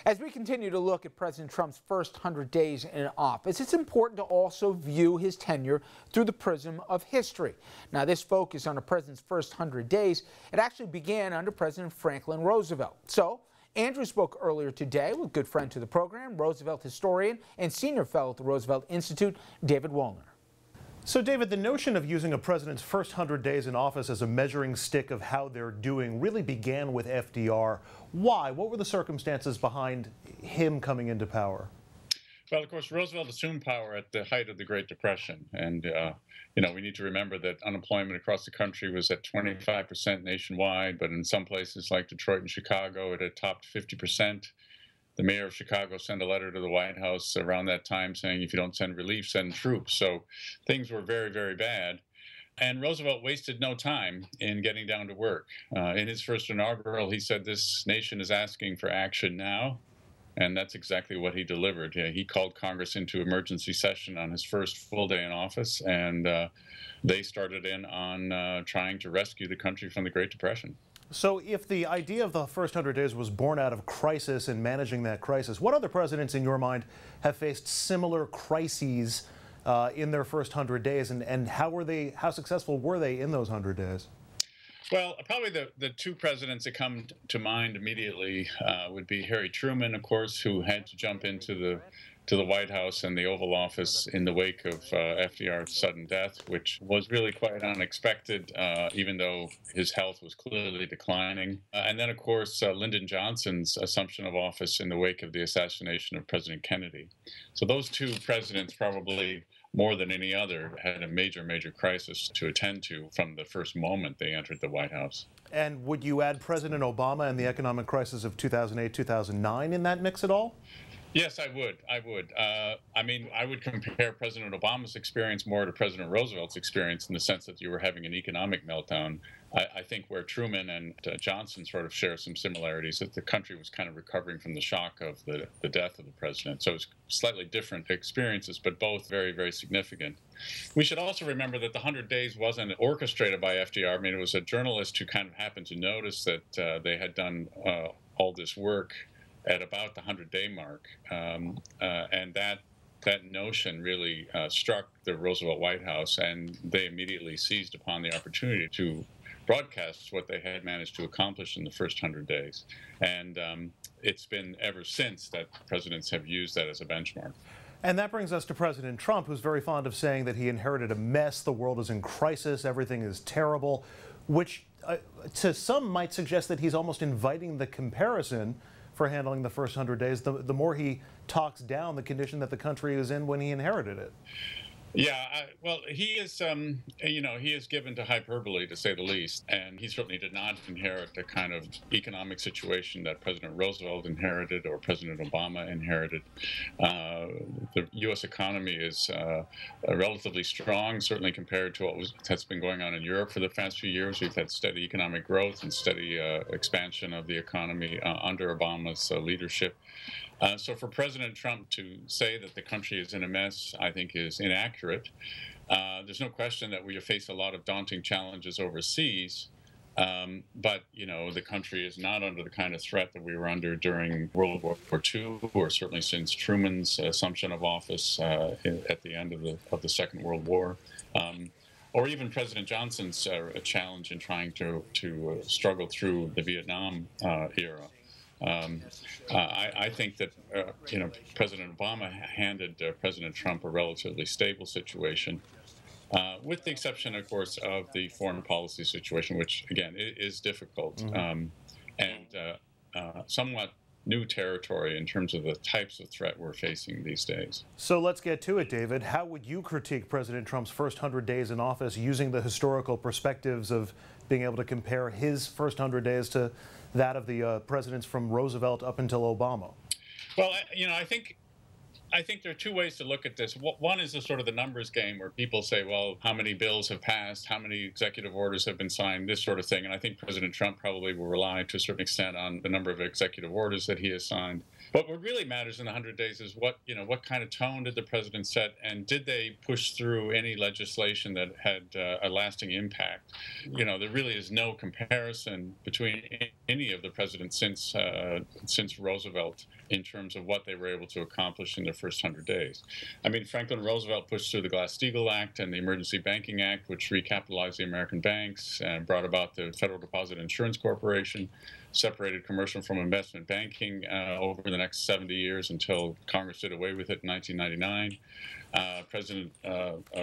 As we continue to look at President Trump's first 100 days in office, it's important to also view his tenure through the prism of history. Now, this focus on the president's first 100 days, it actually began under President Franklin Roosevelt. So, Andrew spoke earlier today with good friend to the program, Roosevelt historian and senior fellow at the Roosevelt Institute, David Woolner. So, David, the notion of using a president's first 100 days in office as a measuring stick of how they're doing really began with FDR. Why? What were the circumstances behind him coming into power? Well, of course, Roosevelt assumed power at the height of the Great Depression. And, we need to remember that unemployment across the country was at 25% nationwide, but in some places like Detroit and Chicago, it had topped 50%. The mayor of Chicago sent a letter to the White House around that time saying, if you don't send relief, send troops. So things were very, very bad. And Roosevelt wasted no time in getting down to work. In his first inaugural, he said, this nation is asking for action now. And that's exactly what he delivered. He called Congress into emergency session on his first full day in office, and they started in on trying to rescue the country from the Great Depression. So if the idea of the first 100 days was born out of crisis and managing that crisis, what other presidents in your mind have faced similar crises in their first 100 days, and how successful were they in those 100 days? Well, probably the two presidents that come to mind immediately would be Harry Truman, of course, who had to jump into the White House and the Oval Office in the wake of FDR's sudden death, which was really quite unexpected, even though his health was clearly declining. And then, of course, Lyndon Johnson's assumption of office in the wake of the assassination of President Kennedy. So those two presidents probably more than any other had a major, major crisis to attend to from the first moment they entered the White House. And would you add President Obama and the economic crisis of 2008, 2009 in that mix at all? Yes, I would. I would compare President Obama's experience more to President Roosevelt's experience in the sense that you were having an economic meltdown. I think where Truman and Johnson sort of share some similarities, that the country was kind of recovering from the shock of the death of the president. So it's slightly different experiences, but both very, very significant. We should also remember that the 100 days wasn't orchestrated by FDR. I mean, it was a journalist who kind of happened to notice that they had done all this work at about the 100-day mark, and that notion really struck the Roosevelt White House, and they immediately seized upon the opportunity to broadcast what they had managed to accomplish in the first 100 days. And it's been ever since that presidents have used that as a benchmark. And that brings us to President Trump, who's very fond of saying that he inherited a mess, the world is in crisis, everything is terrible, which to some might suggest that he's almost inviting the comparison for handling the first 100 days, the more he talks down the condition that the country is in when he inherited it. Yeah, well, he is, he is given to hyperbole, to say the least, and he certainly did not inherit the kind of economic situation that President Roosevelt inherited or President Obama inherited. The U.S. economy is relatively strong, certainly compared to what's been going on in Europe for the past few years. We've had steady economic growth and steady expansion of the economy under Obama's leadership. So for President Trump to say that the country is in a mess, I think is inaccurate. There's no question that we face a lot of daunting challenges overseas, but, the country is not under the kind of threat that we were under during World War II, or certainly since Truman's assumption of office at the end of the Second World War. Or even President Johnson's challenge in trying to struggle through the Vietnam era. I think that President Obama handed President Trump a relatively stable situation, with the exception, of course, of the foreign policy situation, which again is difficult and somewhat new territory in terms of the types of threat we're facing these days. So let's get to it, David. How would you critique President Trump's first 100 days in office using the historical perspectives of being able to compare his first 100 days to that of the presidents from Roosevelt up until Obama? Well, I think there are two ways to look at this. One is sort of the numbers game, where people say, well, how many bills have passed, how many executive orders have been signed, this sort of thing. And I think President Trump probably will rely to a certain extent on the number of executive orders that he has signed. But what really matters in the 100 days is what kind of tone did the president set, and did they push through any legislation that had a lasting impact? There really is no comparison between any of the presidents since Roosevelt in terms of what they were able to accomplish in their first 100 days. I mean, Franklin Roosevelt pushed through the Glass-Steagall Act and the Emergency Banking Act, which recapitalized the American banks and brought about the Federal Deposit Insurance Corporation, separated commercial from investment banking over the next 70 years until Congress did away with it in 1999. President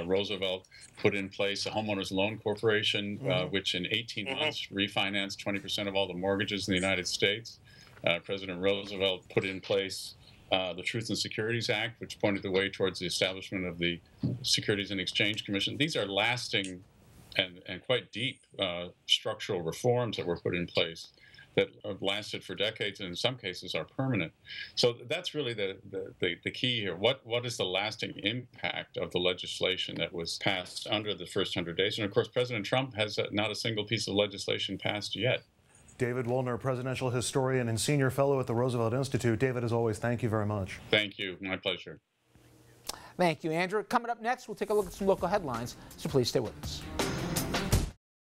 Roosevelt put in place a homeowners loan corporation, which in 18 months refinanced 20% of all the mortgages in the United States. President Roosevelt put in place the Truth in Securities Act, which pointed the way towards the establishment of the Securities and Exchange Commission. These are lasting and quite deep structural reforms that were put in place that have lasted for decades and in some cases are permanent. So that's really the key here. What is the lasting impact of the legislation that was passed under the first 100 days? And of course, President Trump has not a single piece of legislation passed yet. David Woolner, presidential historian and senior fellow at the Roosevelt Institute. David, as always, thank you very much. Thank you. My pleasure. Thank you, Andrew. Coming up next, we'll take a look at some local headlines, so please stay with us.